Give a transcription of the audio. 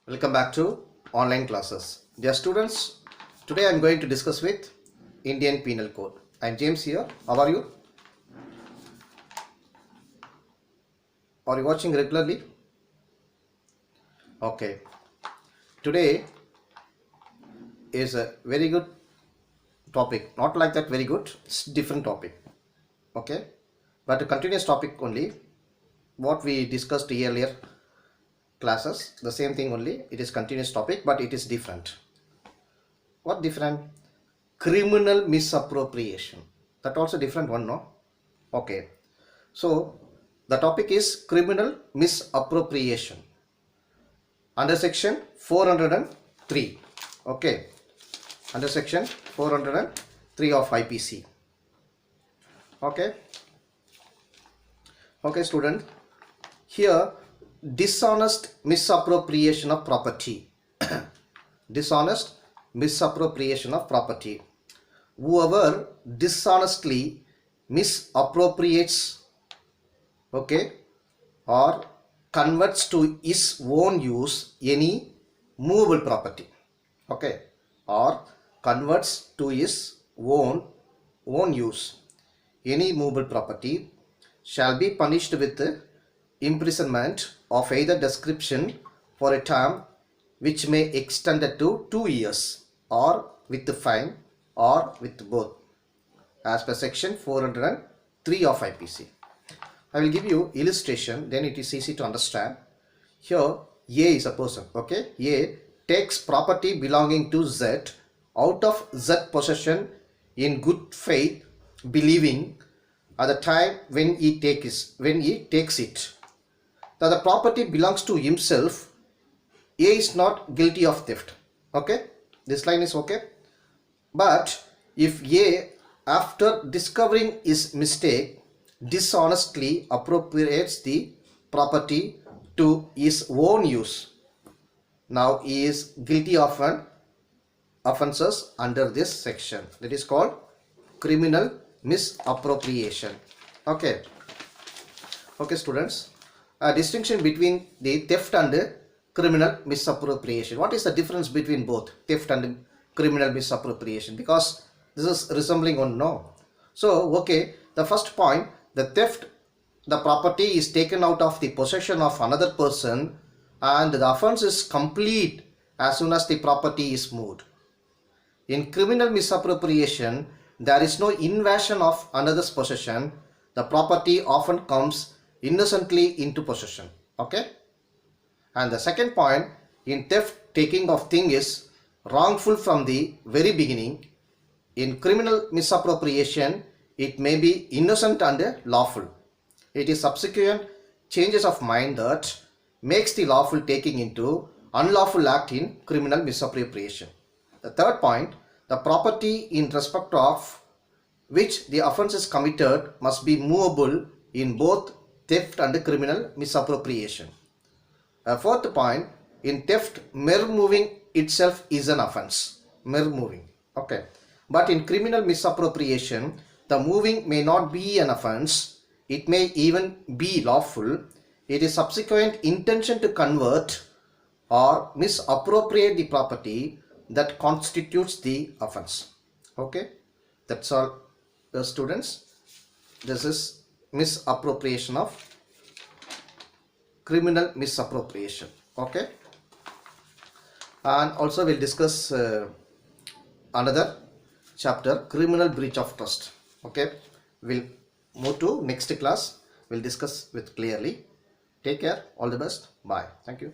Welcome back to online classes. Dear students, today I am going to discuss with Indian Penal Code. I am James here. How are you? Are you watching regularly? Okay. Today is a very good topic. Not like that very good. It's different topic. Okay. But a continuous topic only. What we discussed earlier classes, the same thing only. It is continuous topic, but it is different. What different? Criminal misappropriation. That also different one, no? Okay. So the topic is criminal misappropriation under section 403. Okay. Under section 403 of IPC. Okay. Okay, student. Here, dishonest misappropriation of property. Dishonest misappropriation of property. Whoever dishonestly misappropriates, okay, or converts to his own use any movable property, okay, or converts to his own use any movable property shall be punished with imprisonment of either description for a term which may extend to 2 years, or with the fine, or with both, as per section 403 of IPC. I will give you illustration, then it is easy to understand. Here A is a person, okay. A takes property belonging to Z out of Z possession in good faith, believing at the time when he takes it that the property belongs to himself. A is not guilty of theft, okay. This line is okay. But if A, after discovering his mistake, dishonestly appropriates the property to his own use, now he is guilty of an offenses under this section. That is called criminal misappropriation. Okay. Okay, students. A distinction between the theft and criminal misappropriation. What is the difference between both theft and criminal misappropriation? Because this is resembling one, no? So, okay, the first point, the theft, the property is taken out of the possession of another person and the offense is complete as soon as the property is moved. In criminal misappropriation, there is no invasion of another's possession. The property often comes innocently into possession. Okay. And the second point, in theft, taking of thing is wrongful from the very beginning. In criminal misappropriation, it may be innocent and lawful. It is subsequent changes of mind that makes the lawful taking into unlawful act in criminal misappropriation. The third point, the property in respect of which the offence is committed must be movable in both theft and criminal misappropriation. A fourth point, in theft, mere moving itself is an offence. Mere moving. Okay. But in criminal misappropriation, the moving may not be an offence. It may even be lawful. It is subsequent intention to convert or misappropriate the property that constitutes the offence. Okay. That's all, students. This is misappropriation of criminal misappropriation. Okay. And also we'll discuss another chapter, criminal breach of trust. Okay. We'll move to next class. We'll discuss with clearly. Take care. All the best. Bye. Thank you.